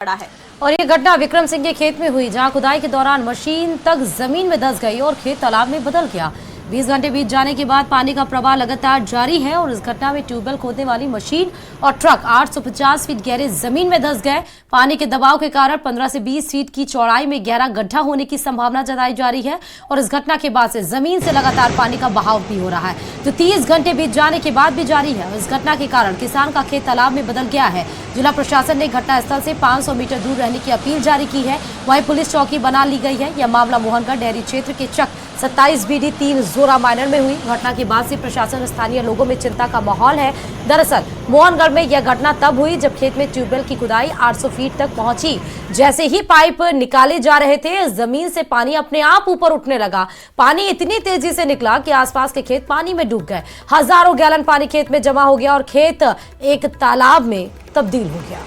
पड़ा है। और ये घटना विक्रम सिंह के खेत में हुई, जहां खुदाई के दौरान मशीन तक जमीन में धंस गई और खेत तालाब में बदल गया। 20 घंटे बीत जाने के बाद पानी का प्रवाह लगातार जारी है और इस घटना में ट्यूबवेल खोदने वाली मशीन और ट्रक 850 फीट गहरे जमीन में धंस गए। पानी के दबाव के कारण 15 से 20 फीट की चौड़ाई में गहरा गड्ढा होने की संभावना जताई जा रही है और इस घटना के बाद से जमीन से लगातार पानी का बहाव भी हो रहा है, जो 30 घंटे बीत जाने के बाद भी जारी है। इस घटना के कारण किसान का खेत तालाब में बदल गया है। जिला प्रशासन ने घटनास्थल से 500 मीटर दूर रहने की अपील जारी की है। वहीं पुलिस चौकी बना ली गई है। यह मामला मोहनगढ़ डेयरी क्षेत्र के चक 27 BD 3 जोरा माइनर में हुई। घटना के बाद से प्रशासन और स्थानीय लोगों में चिंता का माहौल है। दरअसल मोहनगढ़ में यह घटना तब हुई जब खेत में ट्यूबवेल की खुदाई 800 फीट तक पहुंची। जैसे ही पाइप निकाले जा रहे थे, जमीन से पानी अपने आप ऊपर उठने लगा। पानी इतनी तेजी से निकला कि आसपास के खेत पानी में डूब गए। हजारों गैलन पानी खेत में जमा हो गया और खेत एक तालाब में तब्दील हो गया।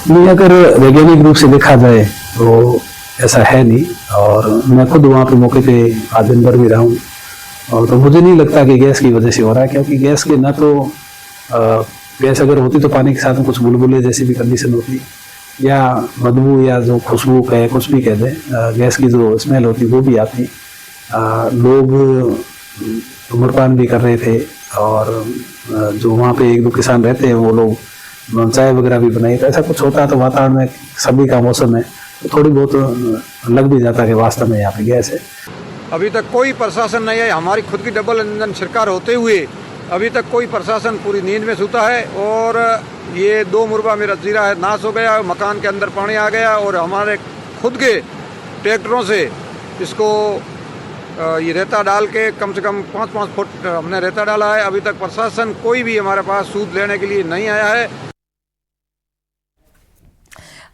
नहीं, अगर वैज्ञानिक रूप से देखा जाए तो ऐसा है नहीं। और मैं खुद वहाँ पे मौके पे आज दिन भर भी रहा हूँ और तो मुझे नहीं लगता कि गैस की वजह से हो रहा है, क्योंकि गैस के ना तो गैस अगर होती तो पानी के साथ में कुछ बुलबुले जैसी भी कंडीशन होती, या बदबू या जो खुशबू कहे कुछ भी कह दें, गैस की जो स्मेल होती वो भी आती। लोग धूम्रपान भी कर रहे थे और जो वहाँ पे एक दो किसान रहते हैं वो लोग चाय वगैरह भी बनाई। तो ऐसा कुछ होता है तो वातावरण में सभी का मौसम है तो थोड़ी बहुत लग भी जाता है कि वास्तव में यहाँ पे गैस है। अभी तक कोई प्रशासन नहीं है। हमारी खुद की डबल इंजन सरकार होते हुए अभी तक कोई प्रशासन पूरी नींद में सोता है। और ये 2 मुरबा मेरा जीरा है नाश हो गया, मकान के अंदर पानी आ गया और हमारे खुद के ट्रैक्टरों से इसको ये रेता डाल के कम से कम 5-5 फुट हमने रेता डाला है। अभी तक प्रशासन कोई भी हमारे पास सूद लेने के लिए नहीं आया है।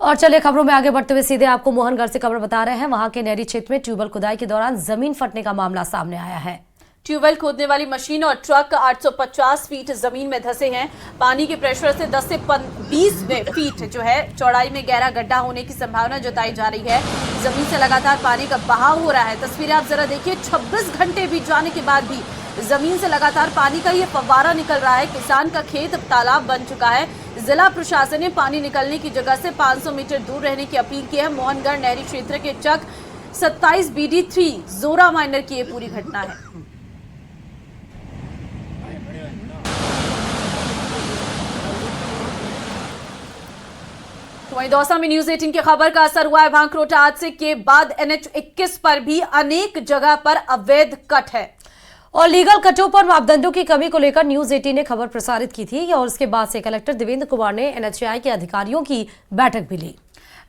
और चलिए खबरों में आगे बढ़ते हुए सीधे आपको मोहनगढ़ से खबर बता रहे हैं। वहां के नहरी क्षेत्र में ट्यूबवेल खुदाई के दौरान जमीन फटने का मामला सामने आया है। ट्यूबवेल खोदने वाली मशीन और ट्रक 850 फीट जमीन में धंसे हैं। पानी के प्रेशर से 10 से 20 फीट जो है चौड़ाई में गहरा गड्ढा होने की संभावना जताई जा रही है। जमीन से लगातार पानी का बहाव हो रहा है। तस्वीरें आप जरा देखिए। 26 घंटे बीत जाने के बाद भी जमीन से लगातार पानी का ये फव्वारा निकल रहा है। किसान का खेत तालाब बन चुका है। जिला प्रशासन ने पानी निकलने की जगह से 500 मीटर दूर रहने की अपील की है। मोहनगढ़ नहरी क्षेत्र के चक 27 BD 3 जोरा माइनर की ये पूरी घटना है। तो वहीं दौसा में न्यूज 18 की खबर का असर हुआ है। भांकरोटा हादसे के बाद NH 21 पर भी अनेक जगह पर अवैध कट है और लीगल कटों पर मापदंडों की कमी को लेकर न्यूज 18 ने खबर प्रसारित की थी और उसके बाद से कलेक्टर देवेंद्र कुमार ने NHAI के अधिकारियों की बैठक भी ली।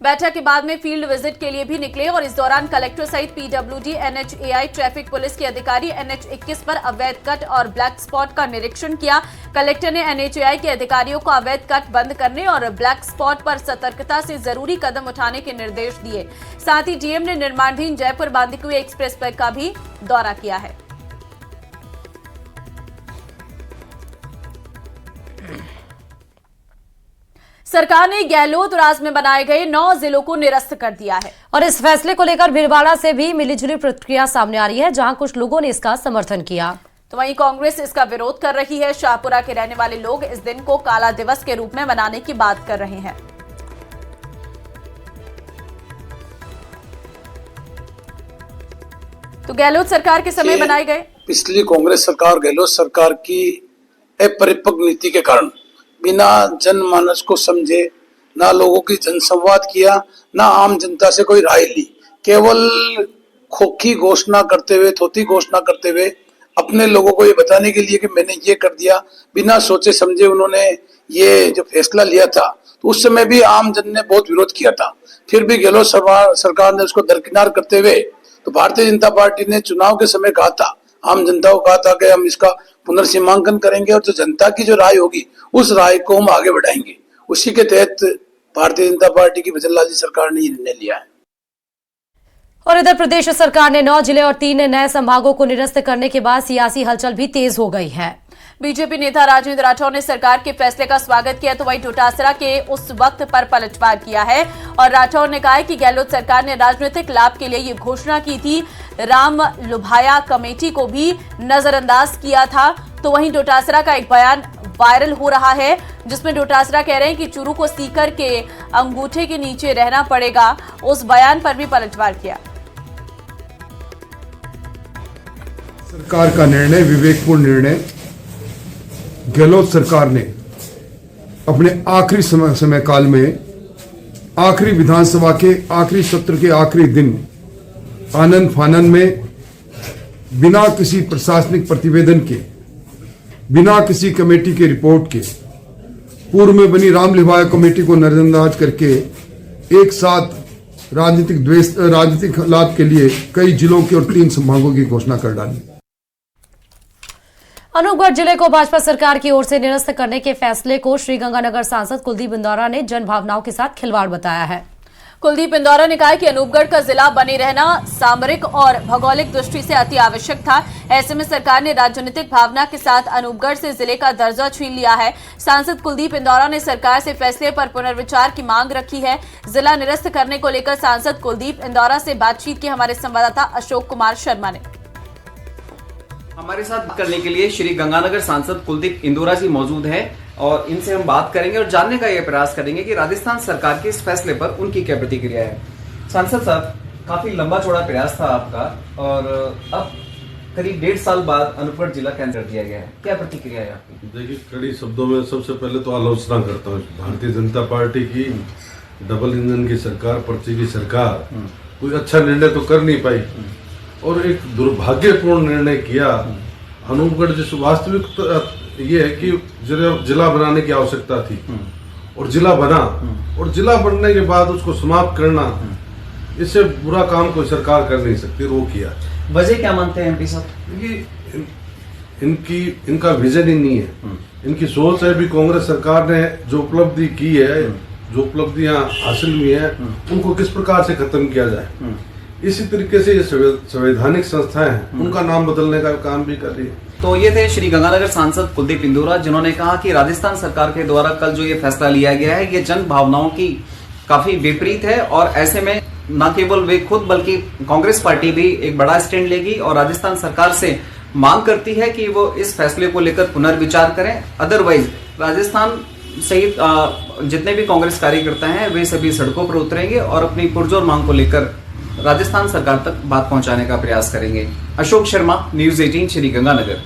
बैठक के बाद में फील्ड विजिट के लिए भी निकले और इस दौरान कलेक्टर सहित PWD, NHAI, ट्रैफिक पुलिस के अधिकारी NH 21 पर अवैध कट और ब्लैक स्पॉट का निरीक्षण किया। कलेक्टर ने NHAI के अधिकारियों को अवैध कट बंद करने और ब्लैक स्पॉट पर सतर्कता से जरूरी कदम उठाने के निर्देश दिए। साथ ही डीएम ने निर्माणाधीन जयपुर बांदीकुई एक्सप्रेस वे का भी दौरा किया है। सरकार ने गहलोत राज में बनाए गए 9 जिलों को निरस्त कर दिया है और इस फैसले को लेकर भीलवाड़ा से भी मिलीजुली प्रतिक्रिया सामने आ रही है, जहां कुछ लोगों ने इसका समर्थन किया तो वहीं कांग्रेस इसका विरोध कर रही है। शाहपुरा के रहने वाले लोग इस दिन को काला दिवस के रूप में मनाने की बात कर रहे हैं। तो गहलोत सरकार के समय बनाए गए पिछली कांग्रेस सरकार गहलोत सरकार की अपरिपक्व नीति के कारण बिना जनमानस को समझे, ना लोगों की जनसंवाद किया, ना आम जनता से कोई राय ली, केवल खोखी घोषणा करते हुए, थोथी घोषणा करते हुए अपने लोगों को ये बताने के लिए कि मैंने ये कर दिया, बिना सोचे समझे उन्होंने ये जो फैसला लिया था। तो उस समय भी आम जन ने बहुत विरोध किया था। फिर भी गहलोत सरकार ने उसको दरकिनार करते हुए तो भारतीय जनता पार्टी ने चुनाव के समय कहा था, आम जनता को कहा था कि हम इसका पुनर्सीमांकन करेंगे और जो जनता की जो राय होगी उस राय को हम आगे बढ़ाएंगे। उसी के तहत भारतीय जनता पार्टी की वजनलाल जी सरकार ने निर्णय लिया है। और इधर प्रदेश सरकार ने 9 जिले और 3 नए संभागों को निरस्त करने के बाद सियासी हलचल भी तेज हो गई है। बीजेपी नेता राजेंद्र राठौर ने सरकार के फैसले का स्वागत किया तो वहीं डोटासरा के उस वक्त पर पलटवार किया है और राठौर ने कहा है कि गहलोत सरकार ने राजनीतिक लाभ के लिए ये घोषणा की थी। राम लुभाया कमेटी को भी नजरअंदाज किया था तो वहीं डोटासरा का एक बयान वायरल हो रहा है, जिसमें डोटासरा कह रहे हैं कि चूरू को सीकर के अंगूठे के नीचे रहना पड़ेगा। उस बयान पर भी पलटवार किया। सरकार का निर्णय विवेकपूर्ण निर्णय। गहलोत सरकार ने अपने आखिरी समय काल में आखिरी विधानसभा के आखिरी सत्र के आखिरी दिन आनंद फानन में बिना किसी प्रशासनिक प्रतिवेदन के, बिना किसी कमेटी के रिपोर्ट के, पूर्व में बनी राम लिवाया कमेटी को नजरअंदाज करके एक साथ राजनीतिक लाभ के लिए कई जिलों के और 3 संभागों की घोषणा कर डाली। अनूपगढ़ जिले को भाजपा सरकार की ओर से निरस्त करने के फैसले को श्रीगंगानगर सांसद कुलदीप इंदौरा ने जन भावनाओं के साथ खिलवाड़ बताया है। कुलदीप इंदौरा ने कहा कि अनूपगढ़ का जिला बने रहना सामरिक और भौगोलिक दृष्टि से अति आवश्यक था। ऐसे में सरकार ने राजनीतिक भावना के साथ अनूपगढ़ से जिले का दर्जा छीन लिया है। सांसद कुलदीप इंदौरा ने सरकार से फैसले पर पुनर्विचार की मांग रखी है। जिला निरस्त करने को लेकर सांसद कुलदीप इंदौरा से बातचीत की हमारे संवाददाता अशोक कुमार शर्मा ने। हमारे साथ बात करने के लिए श्री गंगानगर सांसद कुलदीप इंदौरा जी मौजूद हैं और इनसे हम बात करेंगे और जानने का यह प्रयास करेंगे कि राजस्थान सरकार के इस फैसले पर उनकी क्या प्रतिक्रिया है। सांसद साहब, काफी लंबा चौड़ा प्रयास था आपका और अब करीब 1.5 साल बाद अनूपगढ़ जिला केंद्र कर दिया गया है, क्या प्रतिक्रिया है आपकी? देखिए, कड़ी शब्दों में सबसे पहले तो आलोचना करता हूँ भारतीय जनता पार्टी की। डबल इंजन की सरकार, पर्ची की सरकार कोई अच्छा निर्णय तो कर नहीं पाई और एक दुर्भाग्यपूर्ण निर्णय किया। अनूपगढ़ जिस वास्तविक ये है कि जिला बनाने की आवश्यकता थी और जिला बना, और जिला बनने के बाद उसको समाप्त करना, इससे बुरा काम कोई सरकार कर नहीं सकती, वो किया। वजह क्या मानते हैं एमपी साहब? इनका विजन ही नहीं है, इनकी सोच है। भी कांग्रेस सरकार ने जो उपलब्धि की है, जो उपलब्धियां हासिल हुई है, उनको किस प्रकार से खत्म किया जाए। इसी तरीके से ये संवैधानिक संस्थाएं हैं, उनका नाम बदलने का काम भी कर रही है। तो ये थे श्री गंगानगर सांसद कुलदीप इंदौरा, जिन्होंने कहा कि राजस्थान सरकार के द्वारा कल जो ये फैसला लिया गया है, ये जन भावनाओं की काफी विपरीत है और ऐसे में न केवल वे खुद बल्कि कांग्रेस पार्टी भी एक बड़ा स्टैंड लेगी और राजस्थान सरकार से मांग करती है कि वो इस फैसले को लेकर पुनर्विचार करें। अदरवाइज राजस्थान सहित जितने भी कांग्रेस कार्यकर्ता हैं वे सभी सड़कों पर उतरेंगे और अपनी पुरजोर मांग को लेकर राजस्थान सरकार तक बात पहुंचाने का प्रयास करेंगे। Ashok Sharma, news 18, Shri Ganganagar.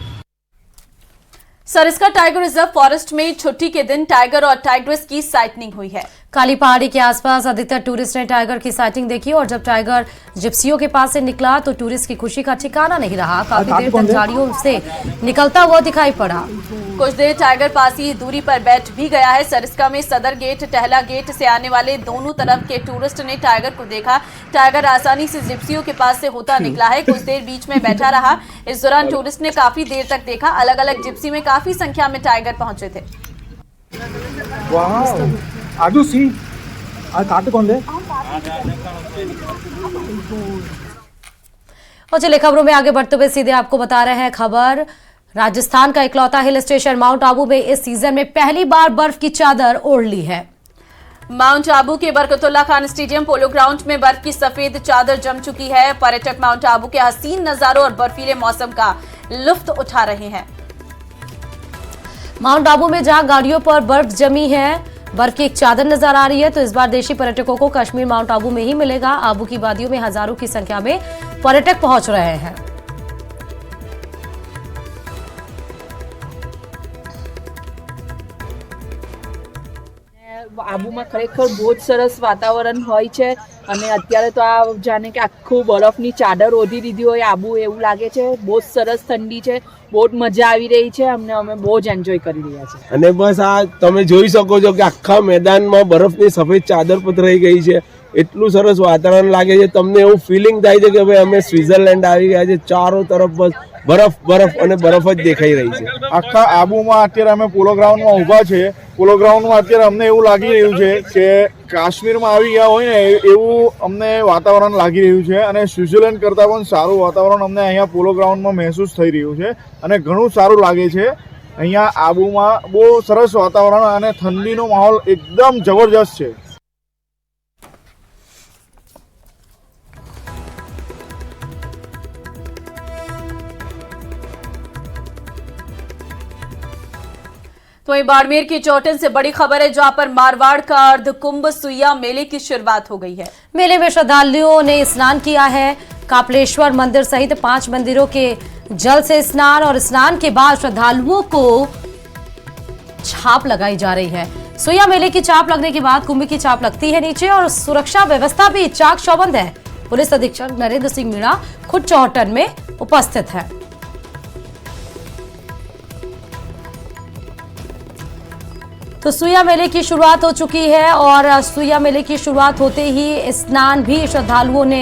Sariska tiger reserve forest में छुट्टी के दिन टाइगर और टाइग्रेस की साइटनिंग हुई है। काली पहाड़ी के आसपास अधिकतर टूरिस्ट ने टाइगर की साइटिंग देखी और जब टाइगर जिप्सियों के पास से निकला तो टूरिस्ट की खुशी का ठिकाना नहीं रहा। काफी देर तक झाड़ियों से निकलता हुआ दिखाई पड़ा। कुछ देर टाइगर पास ही दूरी पर बैठ भी गया है। सरिस्का में सदर गेट, टहला गेट से आने वाले दोनों तरफ के टूरिस्ट ने टाइगर को देखा। टाइगर आसानी से जिप्सियों के पास से होता निकला है। कुछ देर बीच में बैठा रहा। इस दौरान टूरिस्ट ने काफी देर तक देखा। अलग अलग जिप्सी में काफी संख्या में टाइगर पहुंचे थे। आजू सी काट कौन दे। और चलिए खबरों में आगे बढ़ते हुए सीधे आपको बता रहे हैं खबर। राजस्थान का इकलौता हिल स्टेशन माउंट आबू में इस सीजन में पहली बार बर्फ की चादर ओढ़ ली है। माउंट आबू के Barkatullah Khan stadium polo ground में बर्फ की सफेद चादर जम चुकी है। पर्यटक माउंट आबू के हसीन नजारों और बर्फीले मौसम का लुत्फ उठा रहे हैं। माउंट आबू में जहां गाड़ियों पर बर्फ जमी है, बर्फ की एक चादर नजर आ रही है, तो इस बार देशी पर्यटकों को कश्मीर माउंट आबू में ही मिलेगा। आबू की वादियों में हजारों की संख्या में पर्यटक पहुंच रहे हैं। આબુમાં ખરેખર બહુ જ સરસ વાતાવરણ હોય છે અને અત્યારે તો આ જાણે કે આખું બરફની ચાદર ઓઢી દીધી હોય આબુ એવું લાગે છે। બહુ જ સરસ ઠંડી છે, બહુ જ મજા આવી રહી છે અમને, અમે બહુ જ એન્જોય કરી રહ્યા છે। અને બસ આ તમે જોઈ શકો છો કે આખા મેદાનમાં બરફની સફેદ ચાદર પથરાઈ ગઈ છે। એટલું સરસ વાતાવરણ લાગે છે, તમને એવું ફિલિંગ થાય છે કે ભાઈ અમે સ્વિટ્ઝરલેન્ડ આવી ગયા છે। ચારો તરફ બસ બરફ બરફ અને બરફ જ દેખાઈ રહી છે। આખા આબુમાં અત્યારે અમે પોલો ગ્રાઉન્ડમાં ઊભા છે। પોલો ગ્રાઉન્ડમાં અત્યારે અમને એવું લાગી રહ્યું છે કે કાશ્મીરમાં આવી ગયા હોય ને એવું અમને વાતાવરણ લાગી રહ્યું છે અને સ્વિટ્ઝરલેન્ડ કરતાં પણ સારું વાતાવરણ અમને અહીંયા પોલો ગ્રાઉન્ડમાં મહેસૂસ થઈ રહ્યું છે અને ઘણું સારું લાગે છે। અહીંયા આબુમાં બહુ સરસ વાતાવરણ અને ઠંડીનો માહોલ એકદમ જબરજસ્ત છે। तो वहीं बाड़मेर की चौटिन से बड़ी खबर है, जहां पर मारवाड़ का अर्धकुंभ सुइया मेले की शुरुआत हो गई है। मेले में श्रद्धालुओं ने स्नान किया है। कापलेश्वर मंदिर सहित 5 मंदिरों के जल से स्नान और स्नान के बाद श्रद्धालुओं को छाप लगाई जा रही है। सुइया मेले की छाप लगने के बाद कुंभ की छाप लगती है नीचे और सुरक्षा व्यवस्था भी चाक चौबंद है। पुलिस अधीक्षक नरेंद्र सिंह मीणा खुद चौहटन में उपस्थित है। तो सुइया मेले की शुरुआत हो चुकी है और सुइया मेले की शुरुआत होते ही स्नान भी श्रद्धालुओं ने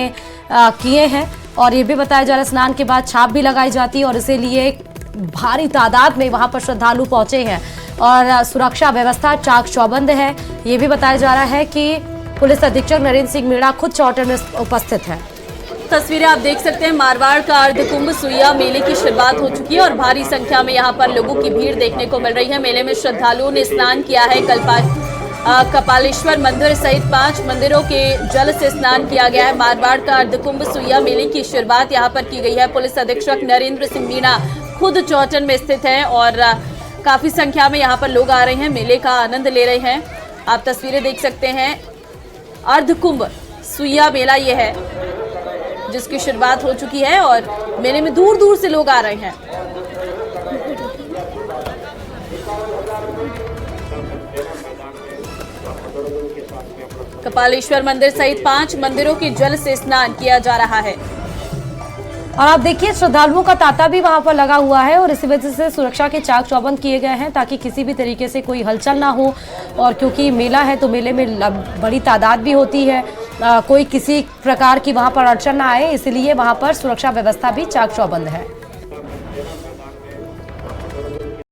किए हैं और ये भी बताया जा रहा है स्नान के बाद छाप भी लगाई जाती है और इसीलिए भारी तादाद में वहां पर श्रद्धालु पहुंचे हैं और सुरक्षा व्यवस्था चाक चौबंद है। ये भी बताया जा रहा है कि पुलिस अधीक्षक नरेंद्र सिंह मीणा खुद चौहटन में उपस्थित है। तस्वीरें आप देख सकते हैं, मारवाड़ का अर्धकुंभ सुइया मेले की शुरुआत हो चुकी है और भारी संख्या में यहां पर लोगों की भीड़ देखने को मिल रही है। मेले में श्रद्धालुओं ने स्नान किया है। कपालेश्वर मंदिर सहित 5 मंदिरों के जल से स्नान किया गया है। मारवाड़ का अर्धकुंभ सुइया मेले की शुरुआत यहां पर की गई है। पुलिस अधीक्षक नरेंद्र सिंह मीणा खुद चौहटन में स्थित है और काफी संख्या में यहां पर लोग आ रहे हैं, मेले का आनंद ले रहे हैं। आप तस्वीरें देख सकते हैं, अर्धकुंभ सुइया मेला ये है जिसकी शुरुआत हो चुकी है और मेले में दूर दूर से लोग आ रहे हैं। कपालेश्वर मंदिर सहित 5 मंदिरों के जल से स्नान किया जा रहा है और आप देखिए श्रद्धालुओं का तांता भी वहां पर लगा हुआ है और इसी वजह से सुरक्षा के चाक चौबंद किए गए हैं ताकि किसी भी तरीके से कोई हलचल ना हो। और क्योंकि मेला है तो मेले में बड़ी तादाद भी होती है, कोई किसी प्रकार की वहां पर अड़चन ना आए, इसलिए वहां पर सुरक्षा व्यवस्था भी चाक चौबंद है।